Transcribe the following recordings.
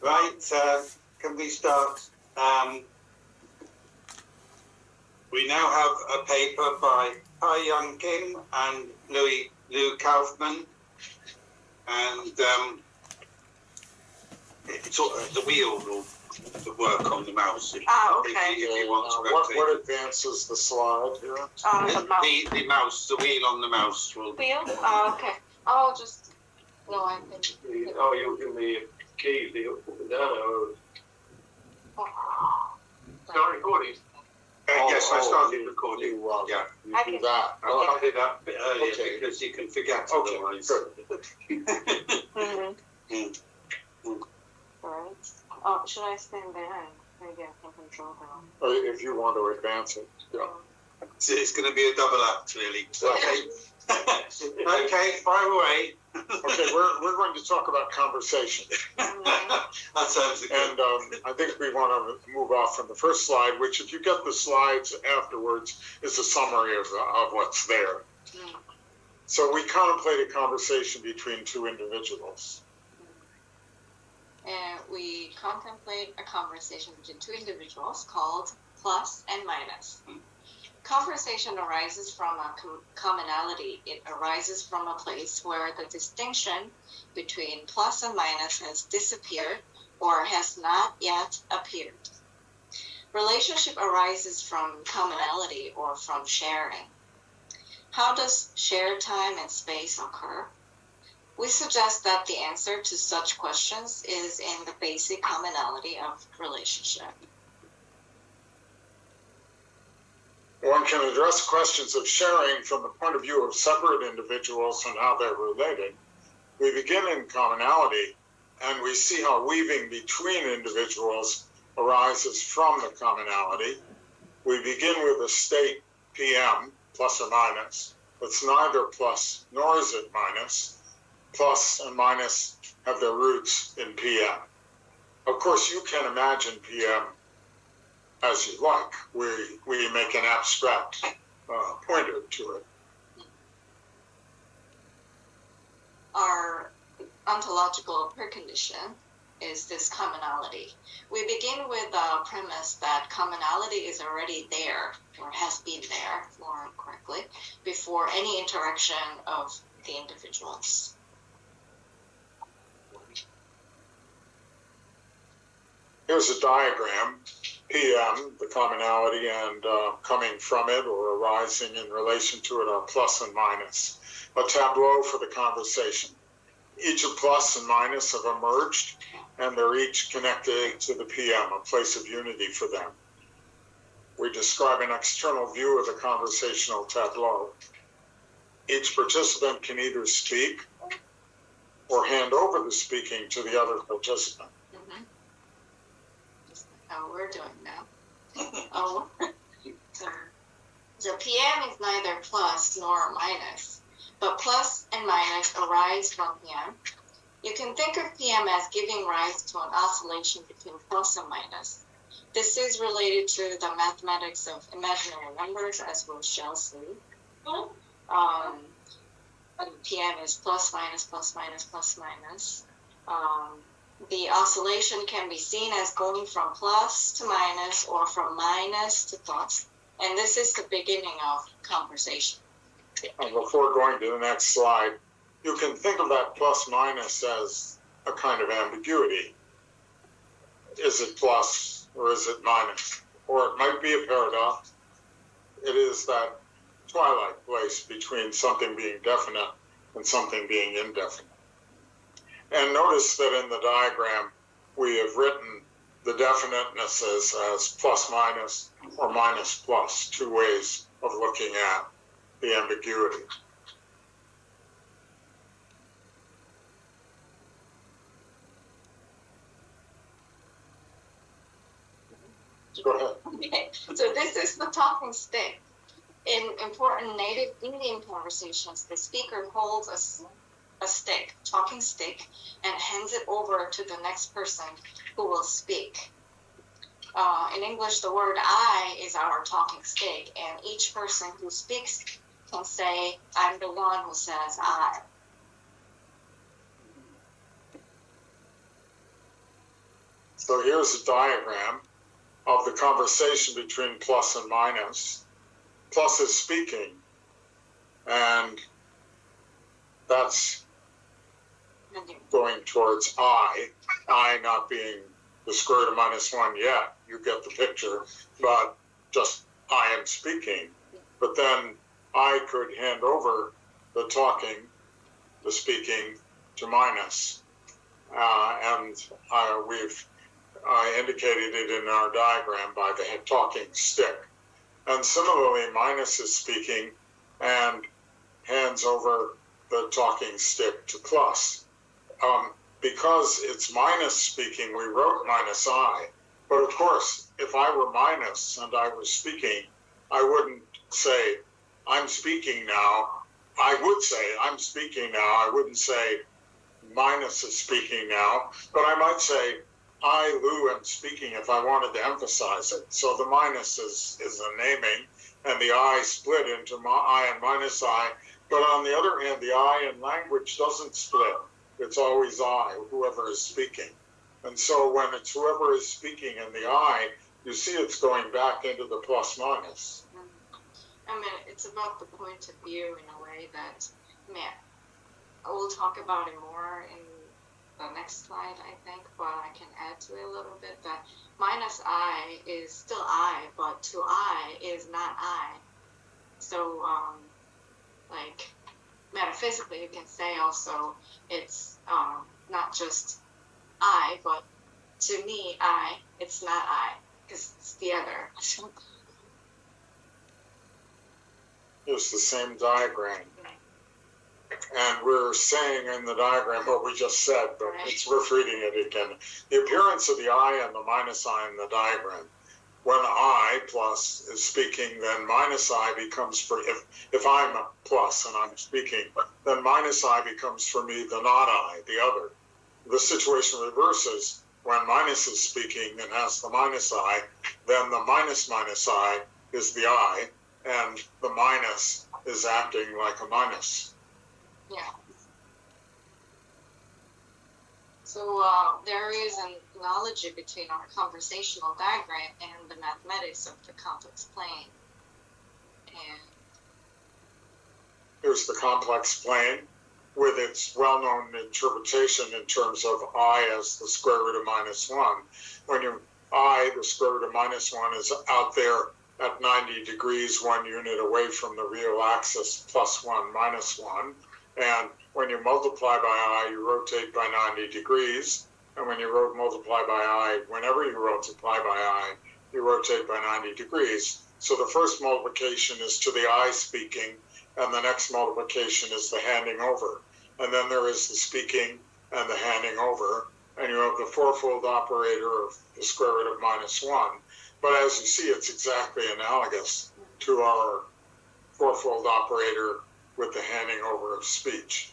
Right, can we start? We now have a paper by Hai Young Kim and Lou Kaufman, and it's all, the wheel will work on the mouse. If you want to rotate. What advances the slide here? The mouse, the wheel on the mouse will. Wheel? Oh, okay. I'll just. No, I think. Oh, you'll give me a key to open it down. Start recording. Yes, I started recording. You yeah. You do that. I did that a bit earlier because you can forget otherwise. Alright. Oh, should I stand behind? Maybe I can control that. If you want to advance it. Yeah. So it's going to be a double act, really. Okay. Okay, fire away. Okay, we're going to talk about conversation. That sounds good. And I think we want to move off from the first slide, which, if you get the slides afterwards, is a summary of what's there. So we contemplate a conversation between two individuals. And we contemplate a conversation between two individuals called plus and minus. Conversation arises from a commonality. It arises from a place where the distinction between plus and minus has disappeared or has not yet appeared. Relationship arises from commonality or from sharing. How does shared time and space occur? We suggest that the answer to such questions is in the basic commonality of relationship. One can address questions of sharing from the point of view of separate individuals and how they're related. We begin in commonality, and we see how weaving between individuals arises from the commonality. We begin with a state PM, plus or minus. It's neither plus nor is it minus. Plus and minus have their roots in PM. Of course, you can imagine PM as you like. We make an abstract pointer to it. Our ontological precondition is this commonality. We begin with the premise that commonality is already there, or has been there, more correctly, before any interaction of the individuals. Here's a diagram. PM, the commonality, and coming from it or arising in relation to it are plus and minus. A tableau for the conversation. Each of plus and minus have emerged, and they're each connected to the PM, a place of unity for them. We describe an external view of the conversational tableau. Each participant can either speak or hand over the speaking to the other participant. How we're doing now. So PM is neither plus nor minus, but plus and minus arise from PM. You can think of PM as giving rise to an oscillation between plus and minus. This is related to the mathematics of imaginary numbers, as we shall see. PM is plus minus plus minus plus minus. The oscillation can be seen as going from plus to minus or from minus to plus. And this is the beginning of conversation. And before going to the next slide, you can think of that plus minus as a kind of ambiguity. Is it plus or is it minus? Or it might be a paradox. It is that twilight place between something being definite and something being indefinite. And notice that in the diagram, we have written the definitenesses as plus minus or minus plus, two ways of looking at the ambiguity. Go ahead. Okay, so this is the talking stick. In important native Indian conversations, the speaker holds a stick, talking stick, and hands it over to the next person who will speak. In English, the word I is our talking stick, and each person who speaks can say, I'm the one who says I. So here's a diagram of the conversation between plus and minus. Plus is speaking, and that's going towards I not being the square root of minus 1 yet. You get the picture, but just I am speaking. But then I could hand over the talking, the speaking, to minus. And we've indicated it in our diagram by the talking stick. And similarly, minus is speaking and hands over the talking stick to plus. Because it's minus speaking, we wrote minus I. But of course, if I were minus and I was speaking, I wouldn't say, I'm speaking now. I would say, I'm speaking now. I wouldn't say, minus is speaking now. But I might say, I, Lou, am speaking if I wanted to emphasize it. So the minus is a naming, and the I split into I and minus I. But on the other hand, the I in language doesn't split. It's always I, whoever is speaking. And so when it's whoever is speaking in the I, you see it's going back into the plus minus. I mean, it's about the point of view in a way that, we'll talk about it more in the next slide, I think, but I can add to it a little bit that minus I is still I, but to I is not I. So, like, metaphysically, you can say also it's not just I, but to me, it's not I, because it's the other. It's the same diagram. And we're saying in the diagram what we just said, but it's worth reading it again. The appearance of the I and the minus I in the diagram. When I plus is speaking, then minus I becomes for, if I'm a plus and I'm speaking, then minus I becomes for me the not I, the other. The situation reverses. When minus is speaking and has the minus I, then the minus I is the I, and the minus is acting like a minus. Yeah. So there is an analogy between our conversational diagram and the mathematics of the complex plane. And here's the complex plane with its well-known interpretation in terms of I as the square root of minus 1. When I, the square root of minus 1, is out there at 90 degrees, 1 unit away from the real axis, plus 1, minus 1. And when you multiply by I, you rotate by 90 degrees. And when you multiply by I, whenever you multiply by I, you rotate by 90 degrees. So the first multiplication is to the I speaking, and the next multiplication is the handing over. And then there is the speaking and the handing over. And you have the fourfold operator of the square root of minus 1. But as you see, it's exactly analogous to our fourfold operator with the handing over of speech.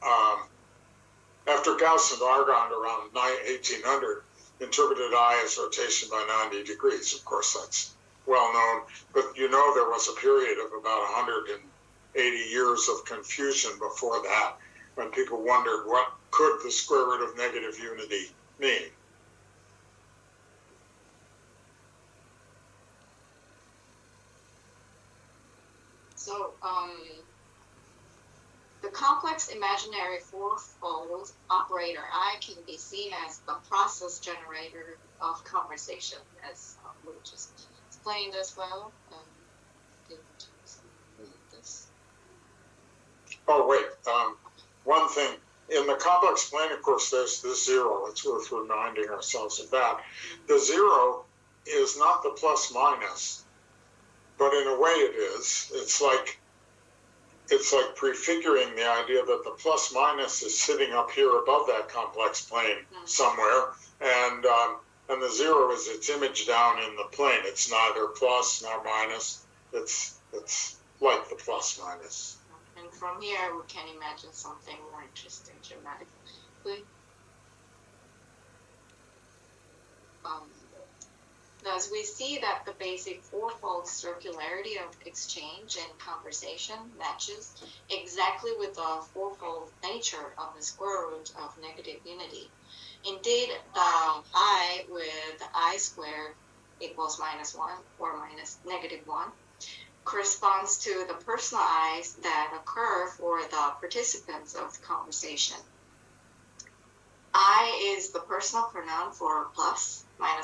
After Gauss and Argand around 1800 interpreted I as rotation by 90 degrees. Of course, that's well known, but you know there was a period of about 180 years of confusion before that, when people wondered what could the square root of negative unity mean. so the complex imaginary fourfold operator I can be seen as the process generator of conversation, as we just explained as well. This. Oh, wait, one thing, in the complex plane, of course, there's the zero. It's worth reminding ourselves of that. The zero is not the plus minus, but in a way it is. It's like prefiguring the idea that the plus minus is sitting up here above that complex plane somewhere, and the zero is its image down in the plane. It's neither plus nor minus. It's like the plus minus. And from here, we can imagine something more interesting dramatically. Thus, we see that the basic fourfold circularity of exchange and conversation matches exactly with the fourfold nature of the square root of negative unity. Indeed, the I squared equals -1 or -1 corresponds to the personal i's that occur for the participants of the conversation. I is the personal pronoun for plus, -I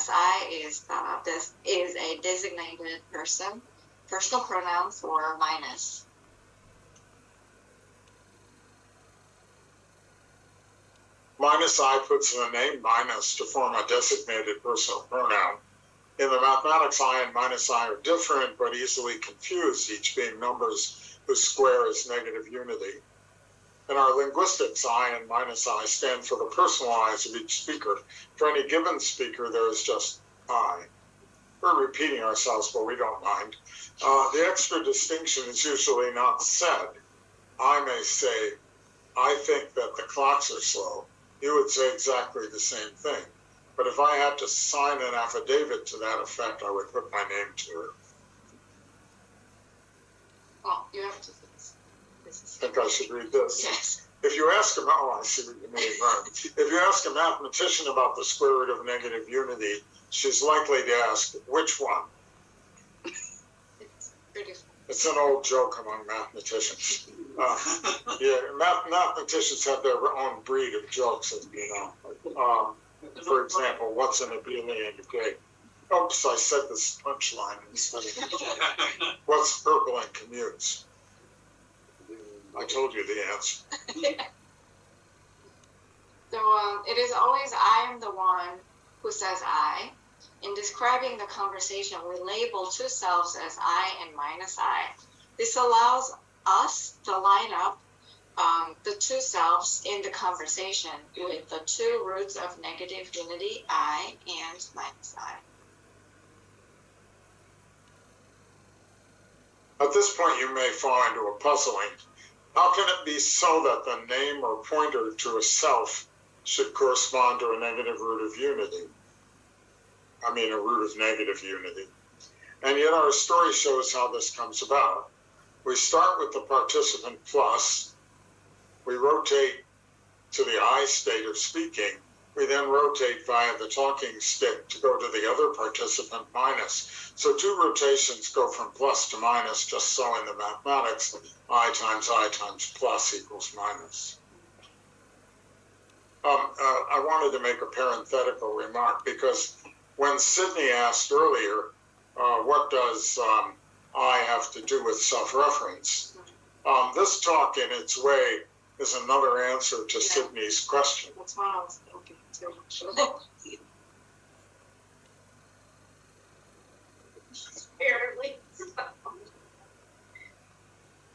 is a designated person, personal pronoun for minus. -I puts the name minus to form a designated personal pronoun. In the mathematics, I and -I are different but easily confused, each being numbers whose square is negative unity. In our linguistics, I and -I stand for the personal i's of each speaker. For any given speaker, there is just I. We're repeating ourselves, but we don't mind. The extra distinction is usually not said. I may say, I think that the clocks are slow. You would say exactly the same thing. But if I had to sign an affidavit to that effect, I would put my name to it. Well, you have to I think I should read this. Yes. If you ask I see what you mean, right? If you ask a mathematician about the square root of negative unity, she's likely to ask, which one? It's pretty fun. It's an old joke among mathematicians. Mathematicians have their own breed of jokes, as you know. For example, what's an abelian degree? Oops, I said this punchline instead of what's purple and commutes? I told you the answer. So it is always I am the one who says I. In describing the conversation, we label two selves as I and -I. This allows us to line up the two selves in the conversation with the two roots of negative unity, I and -I. At this point, you may fall into a puzzling. How can it be so that the name or pointer to a self should correspond to a negative root of unity? I mean, a root of negative unity. And yet our story shows how this comes about. We start with the participant plus. We rotate to the I state of speaking. We then rotate via the talking stick to go to the other participant minus. So two rotations go from plus to minus, just so in the mathematics, I times plus equals minus. I wanted to make a parenthetical remark because when Sydney asked earlier, what does I have to do with self-reference? This talk in its way is another answer to Sydney's question. That's why I was thinking too. Apparently.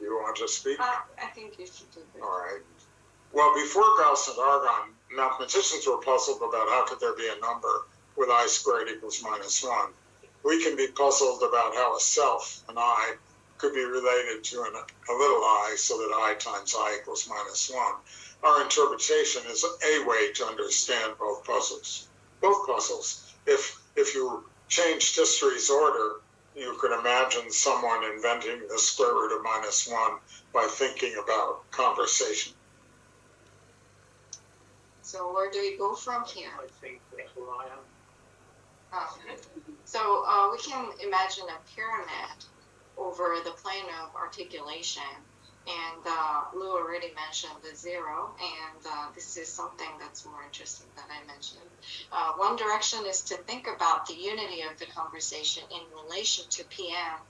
You want to speak? I think you should do that. All right. Well, before Gauss and Argon, mathematicians were puzzled about how could there be a number with I squared equals -1. We can be puzzled about how a self, an I, could be related to a little I so that I times I equals -1. Our interpretation is a way to understand both puzzles. Both puzzles. If you changed history's order, you could imagine someone inventing the square root of -1 by thinking about conversation. So where do we go from here? I think that's where I am. So we can imagine a pyramid over the plane of articulation. And Lou already mentioned the zero, and this is something that's more interesting that I mentioned. One direction is to think about the unity of the conversation in relation to PM,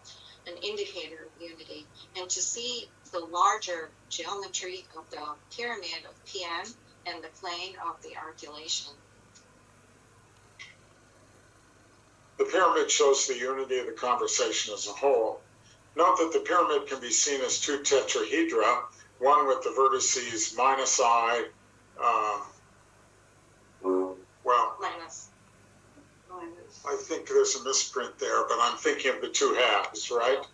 an indicator of unity, and to see the larger geometry of the pyramid of PM and the plane of the articulation. The pyramid shows the unity of the conversation as a whole. Note that the pyramid can be seen as two tetrahedra, one with the vertices -I, Minus. I think there's a misprint there, but I'm thinking of the two halves, right?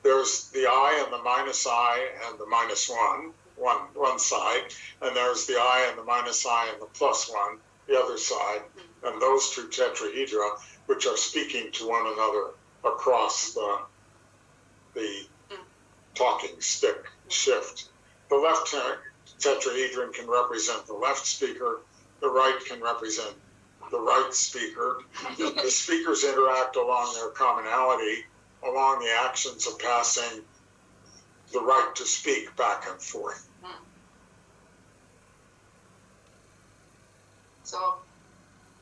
There's the I and the -I and the -1, one side, and there's the I and the -I and the +1, the other side, and those two tetrahedra, which are speaking to one another across the talking stick shift. The left tetrahedron can represent the left speaker, the right can represent the right speaker. The speakers interact along their commonality, along the actions of passing the right to speak back and forth. So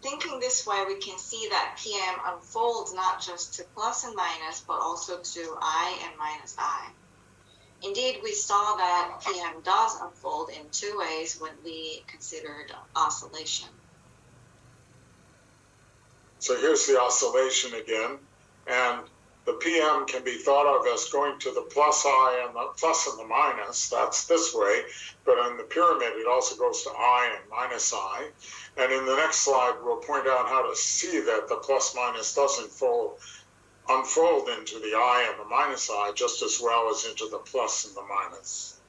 thinking this way, we can see that PM unfolds not just to plus and minus, but also to I and minus I. Indeed, we saw that PM does unfold in two ways when we considered oscillation. So here's the oscillation again, and the PM can be thought of as going to the plus I and the plus and the minus. That's this way, but in the pyramid it also goes to I and minus I. And in the next slide we'll point out how to see that the plus minus doesn't unfold into the I and the minus I just as well as into the plus and the minus.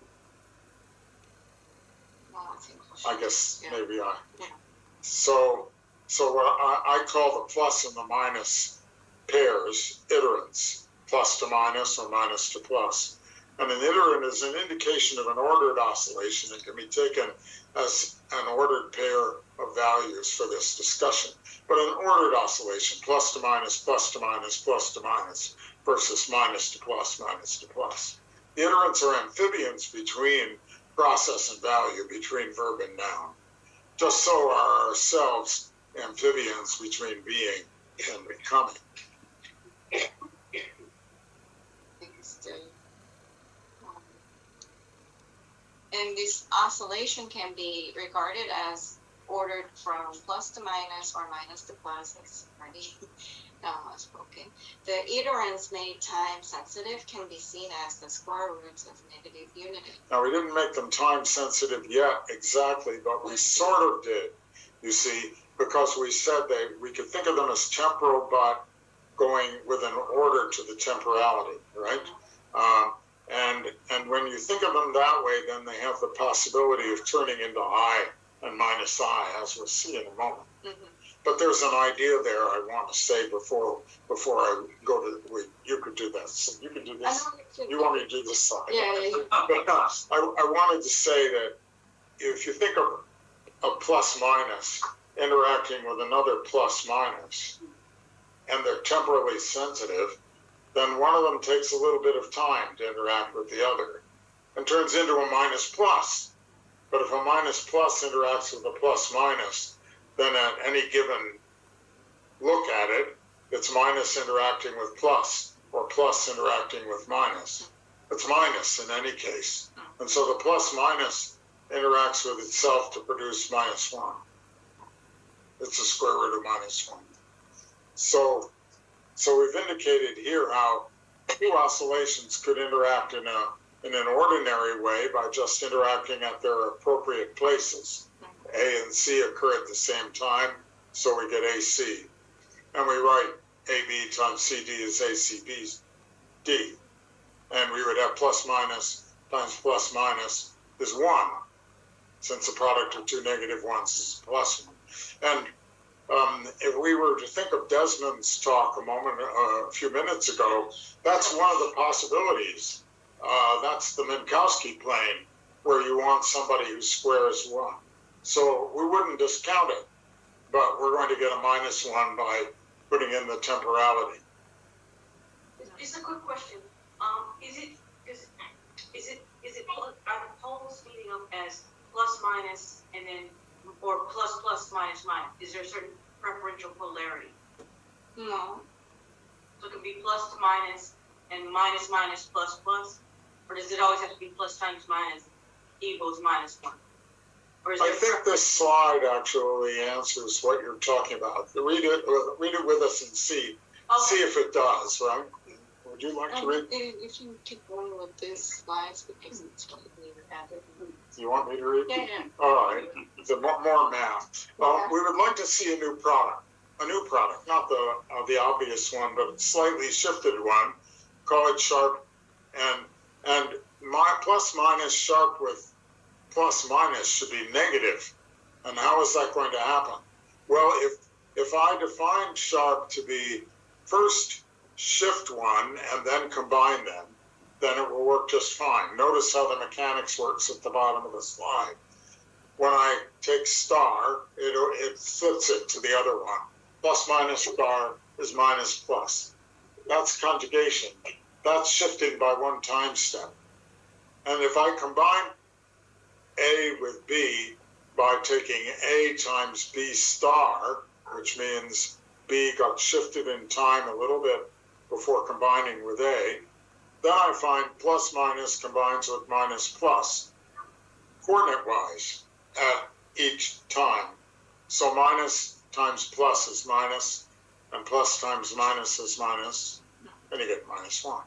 Well, I think we should, I guess maybe I. Yeah. So what I call the plus and the minus pairs iterants, plus to minus or minus to plus. And an iterant is an indication of an ordered oscillation and can be taken as an ordered pair of values for this discussion. But an ordered oscillation, plus to minus, plus to minus, plus to minus, versus minus to plus, minus to plus. The iterants are amphibians between process and value, between verb and noun. Just so are ourselves amphibians between being and becoming. And this oscillation can be regarded as ordered from plus to minus or minus to plus, as already spoken. The iterants made time sensitive can be seen as the square roots of negative unity. Now, we didn't make them time sensitive yet exactly, but we sort of did, you see, because we said we could think of them as temporal, but going with an order to the temporality, right? And when you think of them that way, then they have the possibility of turning into I and minus I, as we'll see in a moment. But there's an idea there I want to say before I go to, you could do that. So you can do this. You want me to do this side? Yeah. But I wanted to say that if you think of a plus minus interacting with another plus minus, and they're temporally sensitive, then one of them takes a little bit of time to interact with the other and turns into a minus plus. But if a minus plus interacts with a plus minus, then at any given look at it, it's minus interacting with plus, or plus interacting with minus. It's minus in any case. And so the plus minus interacts with itself to produce minus 1. It's the square root of minus 1. So we've indicated here how two oscillations could interact in an ordinary way by just interacting at their appropriate places. A and C occur at the same time, so we get AC. And we write AB times CD is ACBD. And we would have plus minus times plus minus is 1, since the product of two negative ones is plus 1. And if we were to think of Desmond's talk a few minutes ago, that's one of the possibilities. That's the Minkowski plane, where you want somebody who squares 1. So we wouldn't discount it, but we're going to get a minus 1 by putting in the temporality. Just a quick question. Are the poles speeding up as plus minus and then, or plus plus minus minus? Is there a certain preferential polarity? No. So it can be plus to minus and minus minus plus plus, or does it always have to be plus times minus equals minus 1? Or is I think this slide actually answers what you're talking about. Read it with us and see if it does, right? Would you like to read? If you keep going with these slides, because it's going to be added. You want me to read? Yeah. All right. The more math. We would like to see a new product, not the obvious one, but a slightly shifted one. Call it sharp, and my plus minus sharp with plus minus should be negative. And how is that going to happen? Well, if I define sharp to be first shift one and then combine them, then it will work just fine. Notice how the mechanics works at the bottom of the slide. when I take star, it flips it to the other one. Plus minus star is minus plus. That's conjugation. That's shifting by one time step. And if I combine A with B by taking A times B star, which means B got shifted in time a little bit before combining with A, then I find plus minus combines with minus plus, coordinate-wise, at each time. So minus times plus is minus, and plus times minus is minus, and you get minus 1.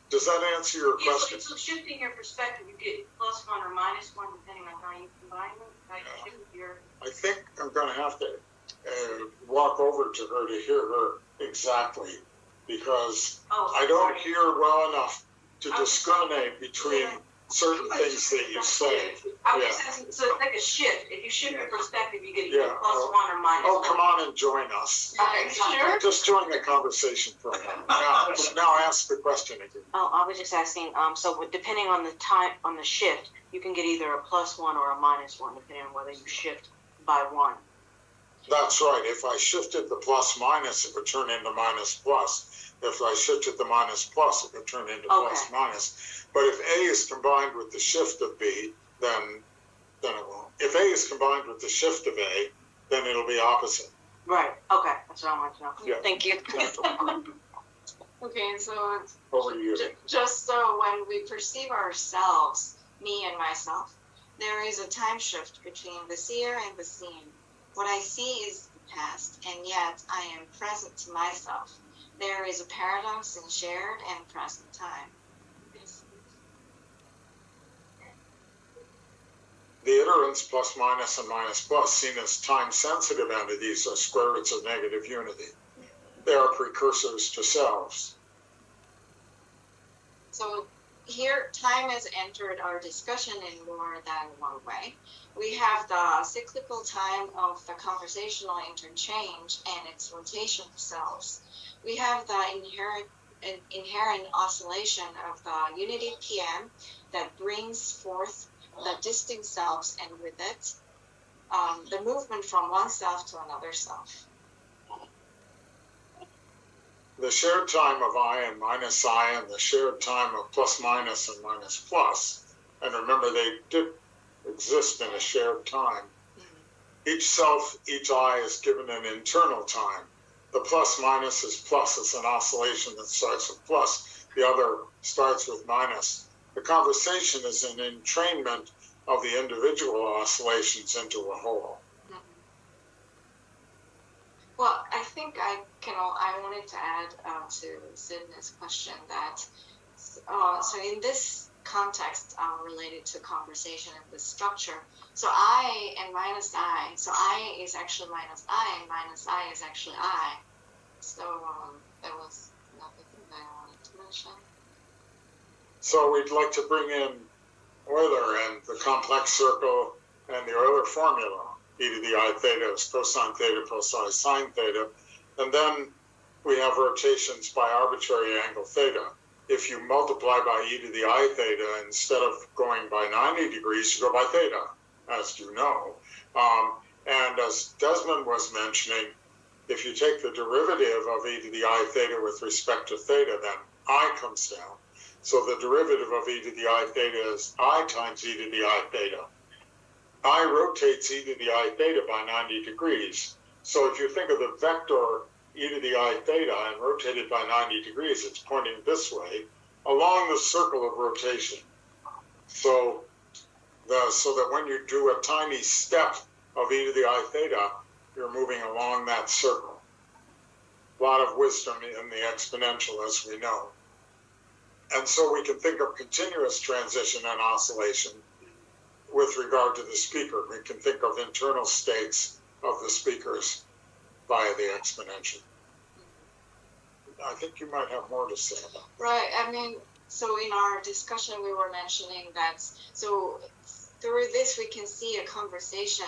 Does that answer your question? So shifting your perspective, you get plus 1 or minus 1 depending on how you combine them. I think I'm going to have to walk over to her to hear her exactly, because I don't hear well enough to discriminate between certain things that you say. I was just asking, so it's like a shift. If you shift your perspective, you get either plus 1 or minus 1. Oh, come on and join us. Sure. Just join the conversation for a minute. Now ask the question again. Oh, I was just asking, so depending on the time, on the shift, you can get either a plus 1 or a minus 1, depending on whether you shift by 1. That's right. If I shifted the plus minus, it would turn into minus plus. If I shifted the minus plus, it would turn into plus minus. But if A is combined with the shift of B, then it won't. If A is combined with the shift of A, then it'll be opposite. Right. Okay. That's what I wanted to know. Yeah. Thank you. Okay, so Over to you. just so when we perceive ourselves, me and myself, there is a time shift between the seer and the seen. What I see is the past, and yet I am present to myself. There is a paradox in shared and present time. The iterants plus minus and minus plus, seen as time-sensitive entities, are square roots of negative unity. They are precursors to selves. So here, time has entered our discussion in more than one way. We have the cyclical time of the conversational interchange and its rotation of selves. We have the inherent oscillation of the unity PM that brings forth the distinct selves, and with it, the movement from one self to another self. The shared time of I and minus I, and the shared time of plus minus and minus plus, and remember they did exist in a shared time. Each self, each I is given an internal time. The plus minus is plus, it's an oscillation that starts with plus, the other starts with minus. The conversation is an entrainment of the individual oscillations into a whole. Well, I think I wanted to add to Sidney's question that, so in this context related to conversation and the structure, so I and minus I, so I is actually minus I, and minus I is actually I. So that was another thing that I wanted to mention. So we'd like to bring in Euler and the complex circle and the Euler formula. E to the I theta is cosine theta plus I sine theta. And then we have rotations by arbitrary angle theta. If you multiply by e to the I theta, instead of going by 90 degrees, you go by theta, as you know. And as Desmond was mentioning, if you take the derivative of e to the I theta with respect to theta, then I comes down. So the derivative of e to the I theta is I times e to the I theta. I rotates e to the I theta by 90 degrees. So if you think of the vector e to the I theta and rotated by 90 degrees, it's pointing this way along the circle of rotation. So that when you do a tiny step of e to the I theta, you're moving along that circle. A lot of wisdom in the exponential, as we know. And so we can think of continuous transition and oscillation with regard to the speaker. We can think of internal states of the speakers via the exponential. I think you might have more to say about that. Right, I mean, so in our discussion we were mentioning that, so through this we can see a conversation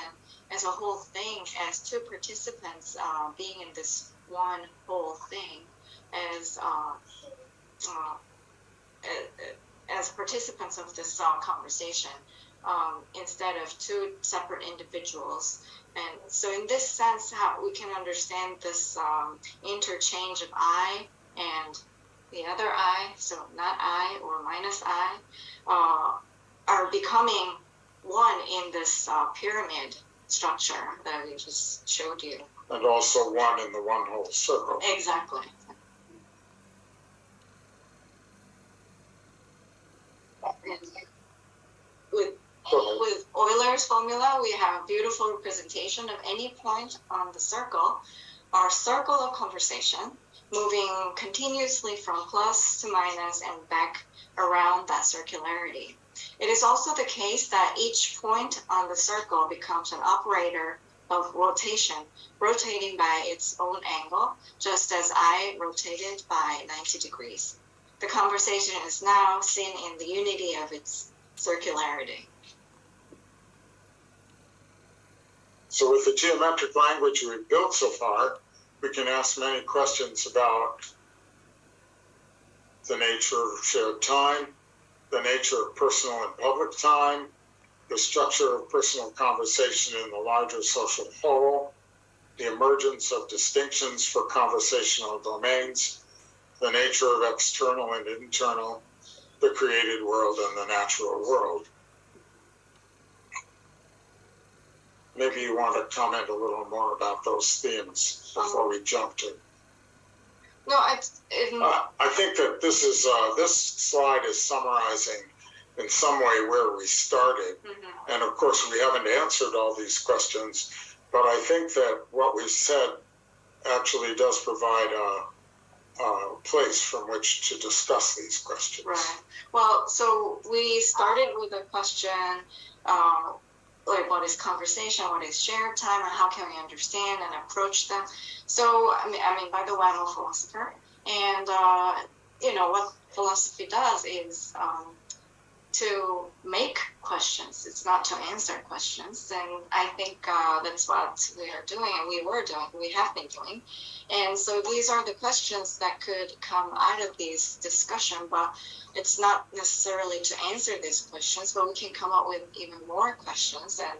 as a whole thing, as two participants being in this one whole thing, as participants of this conversation, instead of two separate individuals. And so in this sense, how we can understand this interchange of I and the other I, so not I or minus I, are becoming one in this pyramid structure that we just showed you. And also one in the one whole circle. Exactly. With Euler's formula, we have a beautiful representation of any point on the circle, our circle of conversation, moving continuously from plus to minus and back around that circularity. It is also the case that each point on the circle becomes an operator of rotation, rotating by its own angle, just as I rotated by 90 degrees. The conversation is now seen in the unity of its circularity. So with the geometric language we've built so far, we can ask many questions about the nature of shared time, the nature of personal and public time, the structure of personal conversation in the larger social whole, the emergence of distinctions for conversational domains, the nature of external and internal, the created world and the natural world. Maybe you want to comment a little more about those themes before we jump to. No, I think that this is this slide is summarizing in some way where we started, and of course we haven't answered all these questions, but I think that what we've said actually does provide a place from which to discuss these questions. Right. Well, so we started with a question. Like what is conversation, what is shared time, and how can we understand and approach them? So, I mean, by the way, I'm a philosopher, and you know what philosophy does is to make questions. It's not to answer questions, and I think that's what we are doing, and we have been doing. And so these are the questions that could come out of these discussion, but it's not necessarily to answer these questions, but we can come up with even more questions, and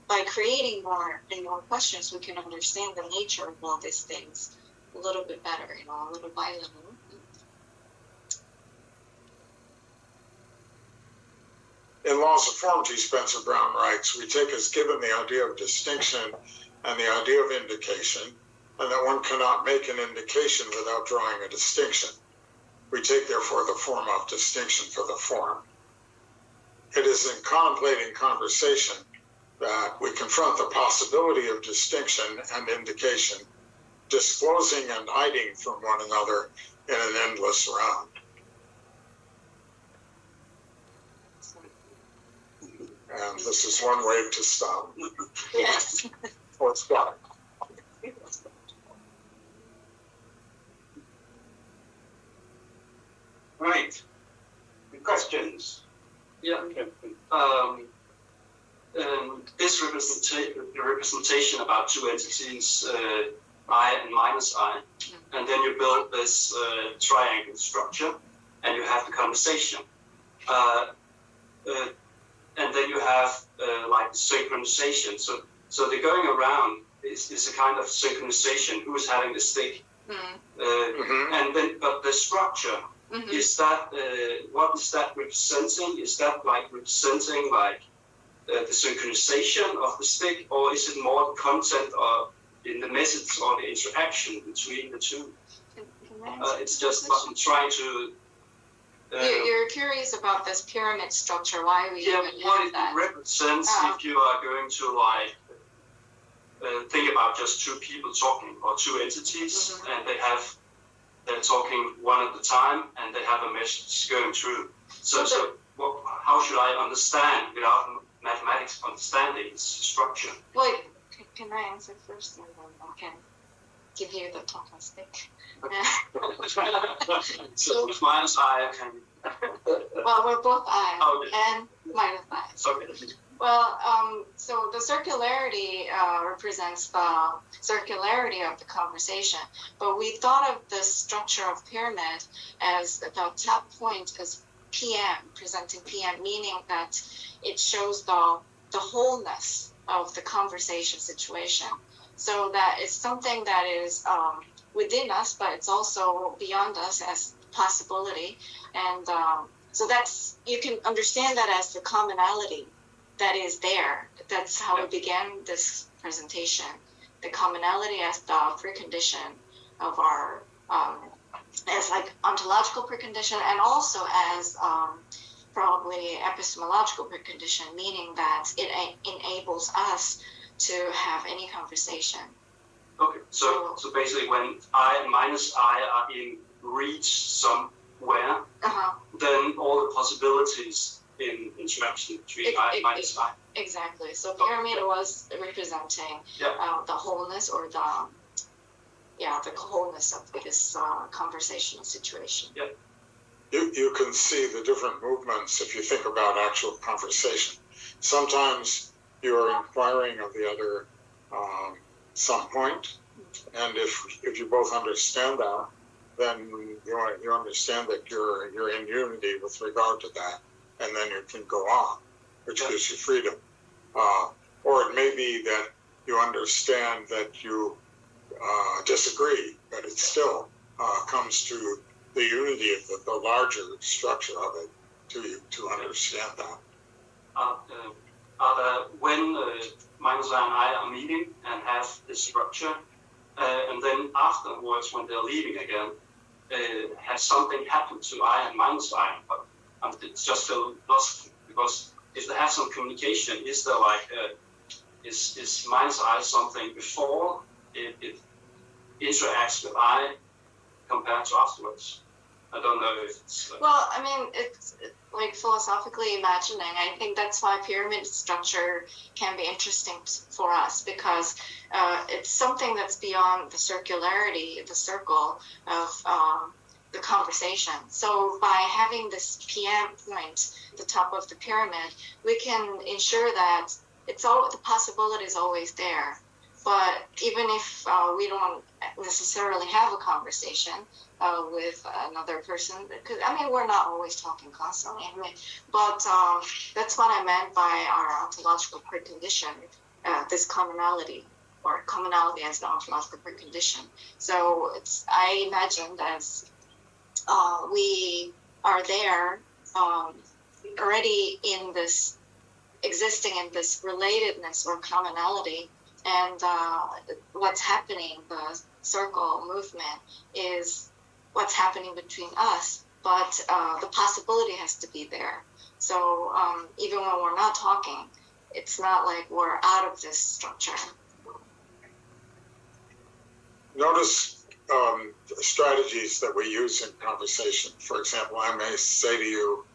by creating more and more questions, we can understand the nature of all these things a little bit better, you know, little by little. In Laws of Form, G. Spencer Brown writes, we take as given the idea of distinction and the idea of indication, and that one cannot make an indication without drawing a distinction. We take, therefore, the form of distinction for the form. It is in contemplating conversation that we confront the possibility of distinction and indication, disclosing and hiding from one another in an endless round. And this is one way to stop. Yes. Or stop. Right. Questions? Yeah, okay. This representation about two entities, I and minus I, and then you build this triangle structure, and you have the conversation. And then you have like synchronization. So the going around is a kind of synchronization. Who's having the stick? And then, but the structure, is that what is that representing? Is that like representing like the synchronization of the stick, or is it more the content or in the message or the interaction between the two? It's just I'm trying to. You're curious about this pyramid structure, why we even what it that. represents if you are going to like think about just two people talking or two entities, and they're talking one at a time, and they have a message going through. So how should I understand without mathematics understanding its structure? Well, can I answer first, and then I can give you the talking stick? So minus I can. Well, we're both I Okay. and minus I. Okay. Well, so the circularity represents the circularity of the conversation, but we thought of the structure of pyramid as the top point is PM, presenting PM, meaning that it shows the wholeness of the conversation situation. So that it's something that is within us, but it's also beyond us as possibility. And so that's, you can understand that as the commonality that is there. That's how we began this presentation. The commonality as the precondition of our, as like ontological precondition, and also as probably epistemological precondition, meaning that it enables us to have any conversation. Okay, so basically when I and minus I are in reach somewhere, then all the possibilities in interaction between I and minus I. Exactly. So pyramid was representing the wholeness, or the wholeness of this conversational situation. Yeah. You can see the different movements if you think about actual conversation. Sometimes you're inquiring of the other some point, and if you both understand that, then you understand that you're in unity with regard to that, and then you can go on, which gives you freedom. Or it may be that you understand that you disagree, but it still comes to the unity of the larger structure of it to understand that. When minus I and I are meeting and have this structure, and then afterwards when they're leaving again, has something happened to I and minus I? It's just so lost, because if they have some communication, is there like is minus I something before it interacts with I compared to afterwards? I don't know if it's... Well, I mean, it's like philosophically imagining. I think that's why pyramid structure can be interesting for us, because it's something that's beyond the circularity, the circle of the conversation. So by having this PM point, the top of the pyramid, we can ensure that it's all, the possibility is always there. But even if we don't necessarily have a conversation with another person, because I mean, we're not always talking constantly, but that's what I meant by our ontological precondition, this commonality, or commonality as the ontological precondition. So it's, I imagined as we are there already in this, existing in this relatedness or commonality, and what's happening, the circle movement, is what's happening between us, but the possibility has to be there. So even when we're not talking, it's not like we're out of this structure. Notice strategies that we use in conversation. For example, I may say to you,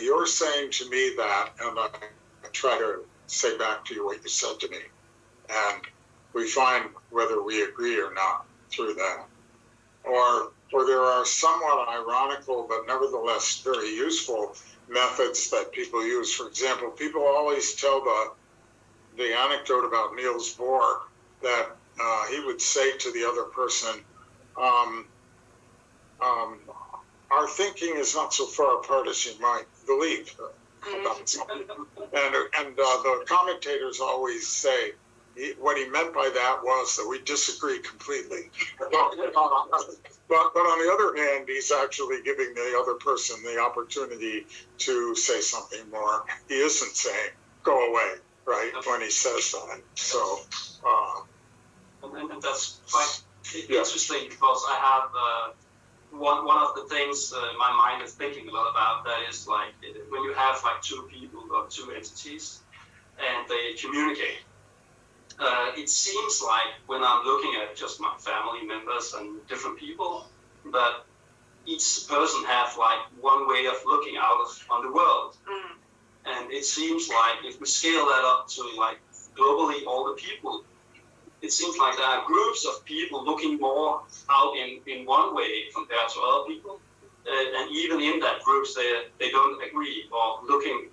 you're saying to me that, and I try to say back to you what you said to me, and we find whether we agree or not through that. Or there are somewhat ironical but nevertheless very useful methods that people use. For example, people always tell the anecdote about Niels Bohr, that he would say to the other person, our thinking is not so far apart as you might believe. And the commentators always say what he meant by that was that we disagree completely. But on the other hand, he's actually giving the other person the opportunity to say something more. He isn't saying, go away, right, when he says that. So, and that's quite interesting, because I have one of the things my mind is thinking a lot about, that is like when you have like two people or two entities and they communicate. It seems like when I'm looking at just my family members and different people, that each person has like one way of looking out on the world. And it seems like if we scale that up to like globally all the people, it seems like there are groups of people looking more out in one way compared to other people. And even in that groups, they don't agree, or looking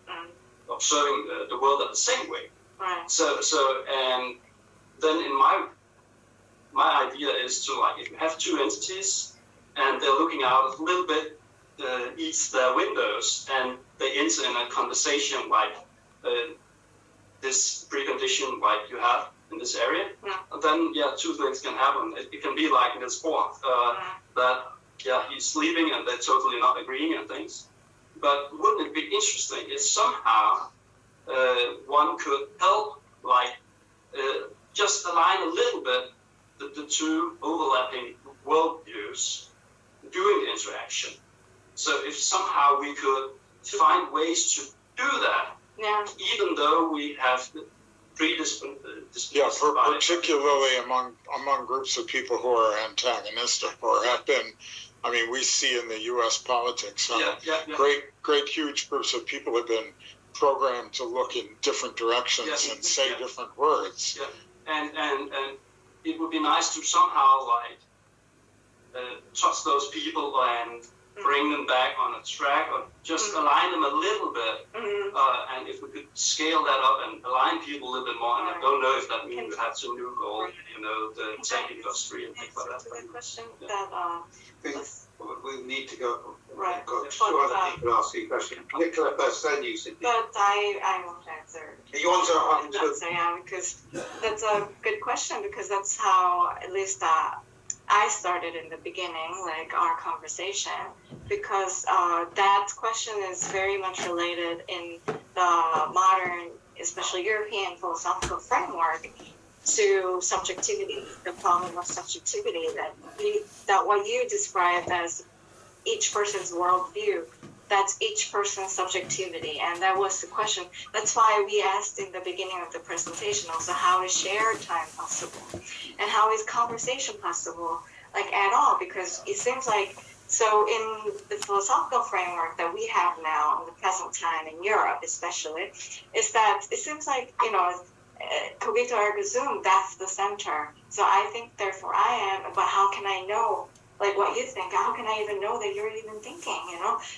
observing the world at the same way. Right. So and then in my idea is to, like, if you have two entities and they're looking out a little bit each their windows and they enter in a conversation like this precondition like you have in this area, then two things can happen. It can be like in the sport that he's leaving and they're totally not agreeing and things. But wouldn't it be interesting if somehow one could help, like, just align a little bit the two overlapping worldviews during the interaction? So if somehow we could find ways to do that, even though we have particularly among groups of people who are antagonistic or have been. I mean, we see in the U.S. politics, great, huge groups of people have been programmed to look in different directions and say different words. And it would be nice to somehow, like, touch those people and bring them back on a track, or just align them a little bit. And if we could scale that up and align people a little bit more, and I don't know if that means we have to nuke all, the tech industry and things like that. That's a good question. That we need to go. Right. Got two other people asking questions. Nicola first, then you, Cindy. But I won't answer. You want to answer? Yeah, because that's a good question, because that's how, at least I started in the beginning, like our conversation, because that question is very much related in the modern, especially European philosophical framework, to subjectivity, the problem of subjectivity, that what you described as each person's worldview, that's each person's subjectivity. And that was the question. That's why we asked in the beginning of the presentation also, how is shared time possible? And how is conversation possible, like, at all? Because it seems like, so in the philosophical framework that we have now in the present time in Europe especially, is that it seems like, cogito ergo sum, that's the center. So I think, therefore I am, but how can I know, like, what you think? How can I even know that you're even thinking,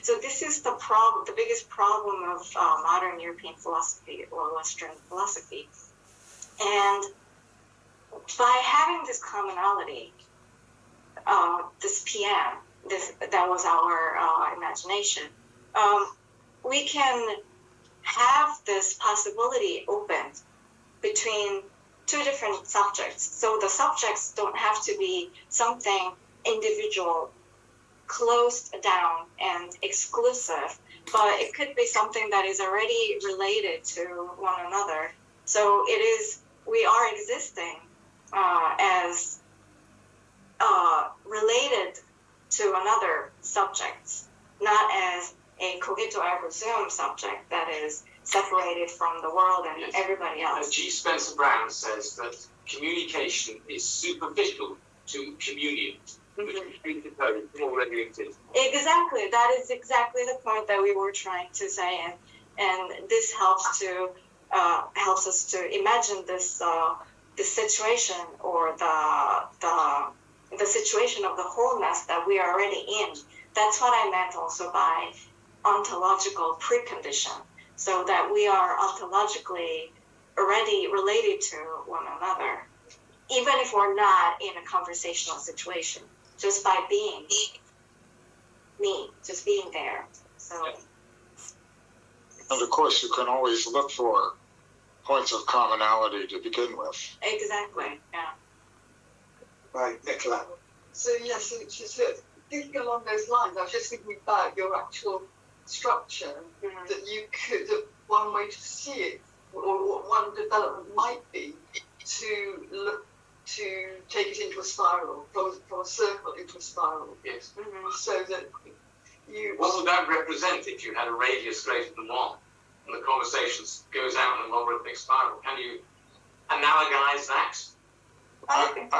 So this is the problem, the biggest problem of modern European philosophy or Western philosophy. And by having this commonality, this PM, that was our imagination, we can have this possibility opened between two different subjects. So the subjects don't have to be something individual, closed down and exclusive, but it could be something that is already related to one another. So we are existing as related to another subject, not as a cogito ergo sum subject that is separated from the world and everybody else. G. Spencer Brown says that communication is superficial to communion, which already exists. Exactly, that is exactly the point that we were trying to say, and this helps us to imagine this situation, or the situation of the wholeness that we are already in. That's what I meant also by ontological precondition, so that we are ontologically already related to one another, even if we're not in a conversational situation, just by being just being there. So, and of course, you can always look for points of commonality to begin with. Exactly, yeah. Right, Nicola. So yes, so thinking along those lines, I was just thinking about your actual structure, that you could, that one way to see it, or one development might be to look to take it into a spiral, from a circle into a spiral. Yes. So that you. What would that represent if you had a radius greater than 1, and the conversation goes out in a logarithmic spiral? Can you analogize that? I think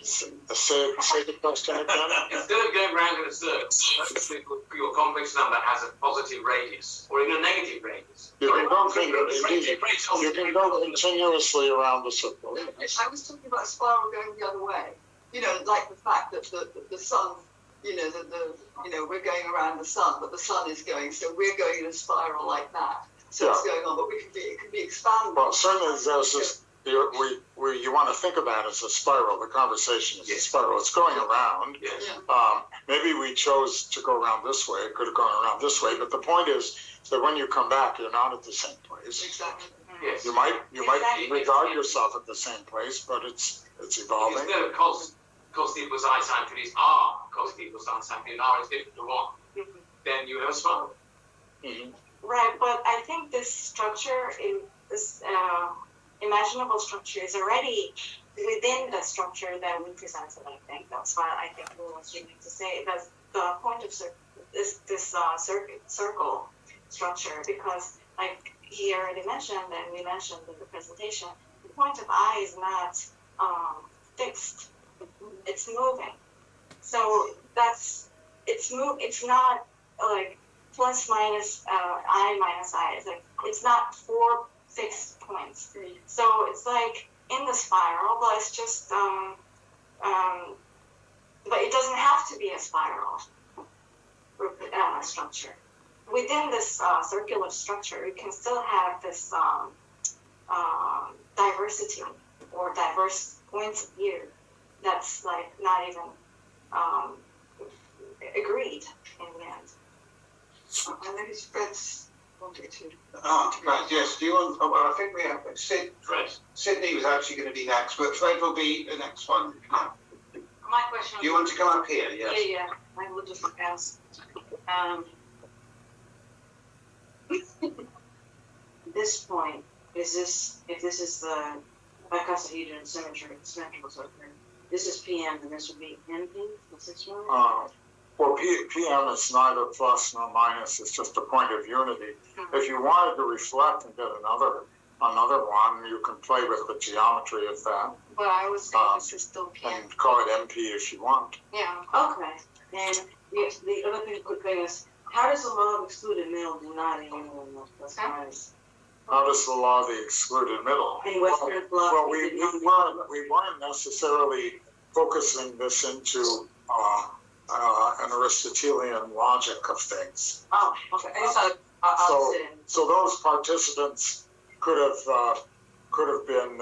Say the question again. Instead of going round in a circle, your complex number has a positive radius, or even a negative radius. You can go continuously around the circle. I was talking about a spiral going the other way. Like the fact that the sun we're going around the sun, but the sun is going, so we're going in a spiral like that. So it's going on, but it can be expanded. Well, certainly there's this, you want to think of that as a spiral. The conversation is a spiral. It's going around. Maybe we chose to go around this way. It could have gone around this way, but the point is that when you come back, you're not at the same place. Exactly. Yes. You might regard yourself at the same place, but it's evolving. Instead of cos equals I sine theta R cos equals I sine theta R is equal to 1. Then you have a spiral. Right, but I think this structure, this imaginable structure, is already within the structure that we presented. I think that's what I think we were trying to say. That's the point of this circle structure, because like he already mentioned, and we mentioned in the presentation, the point of I is not fixed; it's moving. So it's not like plus minus I minus I. It's like it's not 4 fixed points. So it's like in the spiral, but it's just but it doesn't have to be a spiral structure. Within this circular structure, you can still have this diversity or diverse points of view that's like not even agreed in the end. I think it's Fred's wanted to. Right, yes. Do you want? Oh, well, I think we have Sydney was actually going to be next, but Fred will be the next one. My question. Do you want to come up here? Yes. Yeah. I will just ask. This point, if this is the icosahedron symmetrical circle, this is PM, and this would be NP. What's this one? Well, PM is neither plus nor minus. It's just a point of unity. If you wanted to reflect and get another one, you can play with the geometry of that. But I was saying this is still PM. And call it MP if you want. Yeah. Okay. And the other quick thing is, how does the law of excluded middle do not anyone plus minus? How does the law of the excluded middle? In Western bloc. Well, we weren't necessarily focusing this into an Aristotelian logic of things. Oh, okay. So those participants could have been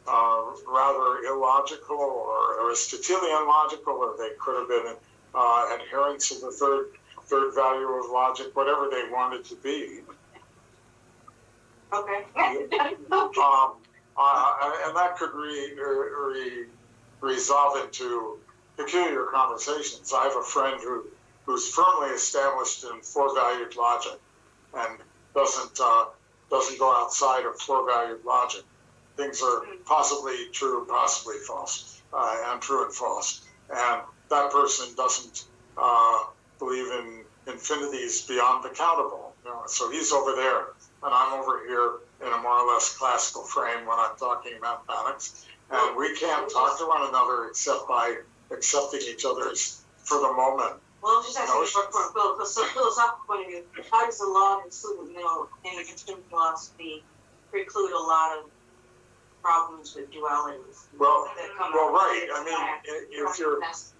rather illogical or Aristotelian logical, or they could have been adherents of the third value of logic, whatever they wanted to be. Okay. And that could resolve into peculiar conversations. I have a friend who's firmly established in 4-valued logic and doesn't go outside of 4-valued logic. Things are possibly true, possibly false, and true and false. And that person doesn't believe in infinities beyond the countable. So he's over there, and I'm over here in a more or less classical frame when I'm talking mathematics. And we can't talk to one another except by accepting each other's, for the moment. Well, just asking from a philosophical point of view, how does the law of excluded middle in extreme philosophy preclude a lot of problems with dualities? Well, right. I mean,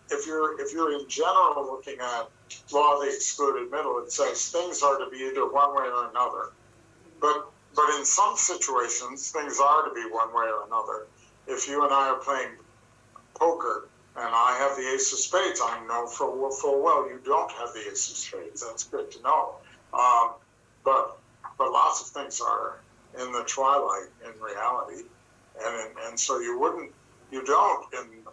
if you're in general looking at law of the excluded middle, it says things are to be either one way or another. But in some situations, things are to be one way or another. If you and I are playing poker and I have the ace of spades, I know full well you don't have the ace of spades. That's good to know. But lots of things are in the twilight in reality, and so you don't in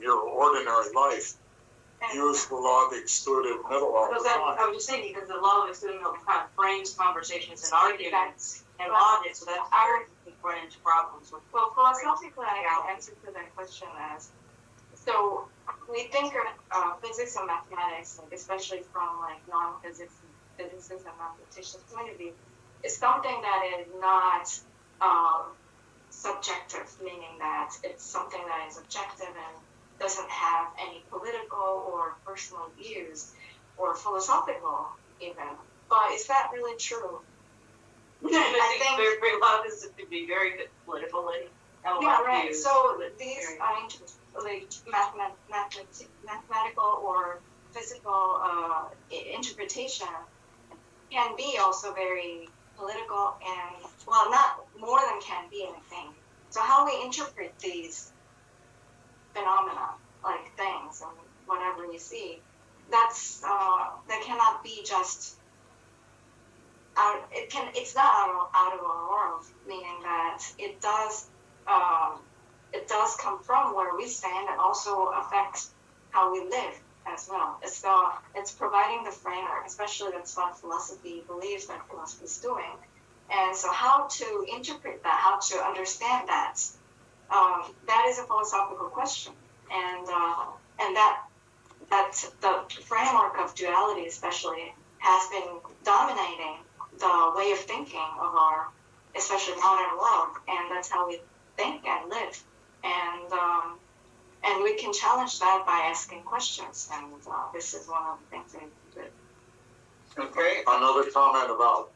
your ordinary life use the law of the excluded middle all the time. I was just thinking, because the law of excluded middle kind of frames conversations and arguments and logic, so that's how we run into problems with. Well, philosophically, I answer to that question as, so we think of physics and mathematics, like especially from like non-physics and physicists and mathematicians' point of view, is something that is not subjective, meaning that it's something that is objective and doesn't have any political or personal views or philosophical even. But is that really true? I think a lot of this could be very politically. Yeah, right. So these like mathematical or physical interpretation can be also very political and, well, not more than can be, I think. So how we interpret these phenomena, like things and whatever we see, that's that cannot be just out. It's not out of our world, meaning that it does come from where we stand and also affects how we live as well. It's providing the framework, especially that's what philosophy believes that philosophy is doing. And so how to interpret that, how to understand that, that is a philosophical question. And that the framework of duality especially has been dominating the way of thinking of our, especially modern world, and that's how we think and live. And we can challenge that by asking questions, and this is one of the things that we do. Okay. Another comment about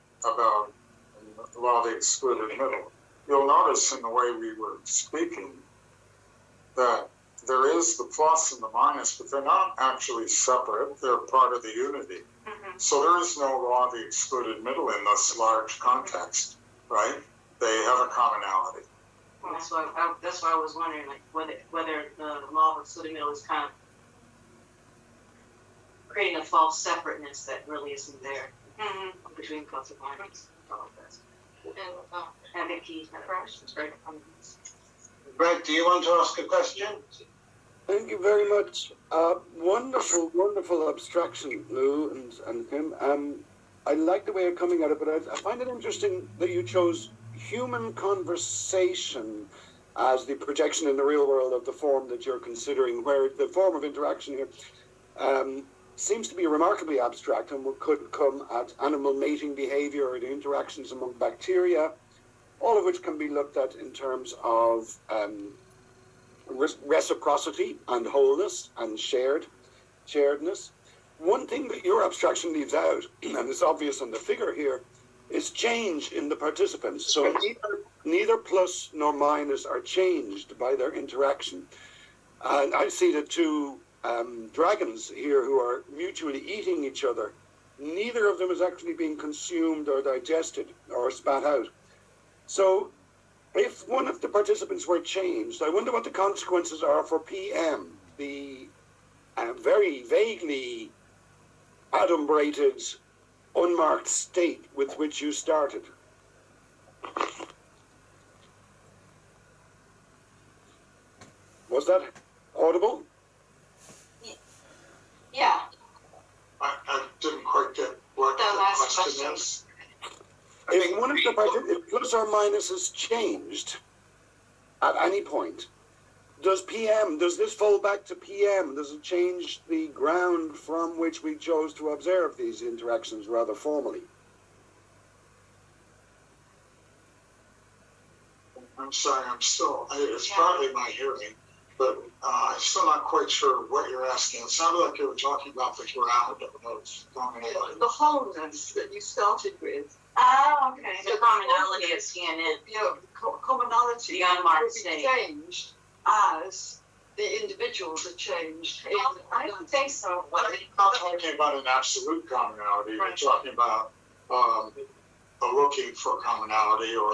the excluded middle. You'll notice in the way we were speaking that there is the plus and the minus, but they're not actually separate. They're part of the unity. Mm-hmm. So there is no law of the excluded middle in this large context, right? They have a commonality. Well, that's why I was wondering, like, whether the law of excluded middle is kind of creating a false separateness that really isn't there between plus and minus. And the key questions, right? Brett, do you want to ask a question? Thank you very much. Wonderful, wonderful abstraction, Lou and Kim. I like the way you're coming at it, but I find it interesting that you chose human conversation as the projection in the real world of the form that you're considering, where the form of interaction here seems to be remarkably abstract and could come at animal mating behavior or the interactions among bacteria, all of which can be looked at in terms of reciprocity and wholeness and sharedness. One thing that your abstraction leaves out, and it's obvious on the figure here, is change in the participants. So neither plus nor minus are changed by their interaction. And I see the two dragons here who are mutually eating each other. Neither of them is actually being consumed or digested or spat out. So if one of the participants were changed, I wonder what the consequences are for PM, the very vaguely adumbrated, unmarked state with which you started. Was that audible? Yeah. I didn't quite get what the last question is. If one of the plus or minus is changed at any point, does this fall back to PM? Does it change the ground from which we chose to observe these interactions rather formally? I'm sorry, it's partly my hearing, but I'm still not quite sure what you're asking. It sounded like you were talking about the ground of those commonalities. The wholeness that you started with. Oh, okay. The commonality of CNN. Commonality The unmarked will state. be changed as the individuals are changed. I don't think so. We're not talking about an absolute commonality. We're talking about looking for commonality or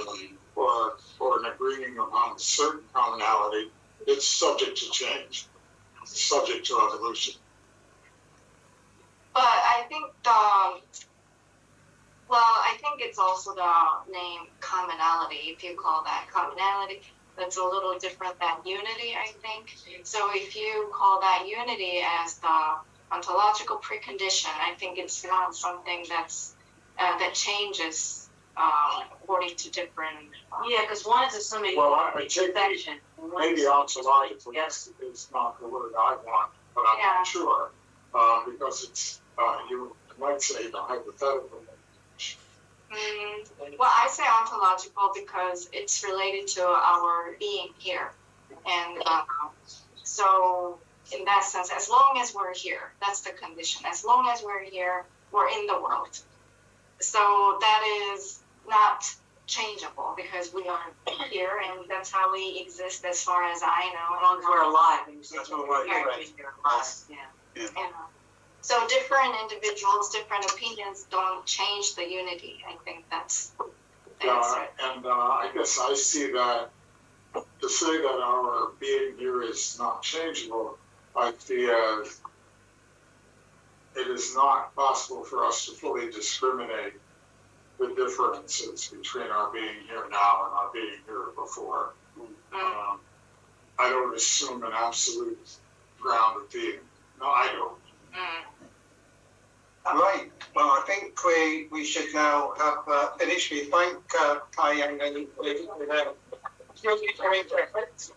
an agreeing upon a certain commonality. It's subject to change, subject to evolution. But I think I think it's also the name commonality, if you call that commonality. That's a little different than unity, I think. So if you call that unity as the ontological precondition, I think it's not something that's that changes according to different. Yeah, because one is assuming perfection. Maybe ontological is not the word I want, but I'm not sure because it's you might say the hypothetical. Well, I say ontological because it's related to our being here. And so in that sense, as long as we're here, that's the condition. As long as we're here, we're in the world. So that is not changeable because we are here and that's how we exist as far as I know. As long as we're alive. That's all right, right. Yeah. You know. So different individuals, different opinions don't change the unity. I think that's the answer. And I guess I see that, to say that our being here is not changeable, I see as it is not possible for us to fully discriminate the differences between our being here now and our being here before. I don't assume an absolute ground of being. No, I don't. Right. Well, I think we should now have finished. We thank Kai Yang and Lee for their perfect.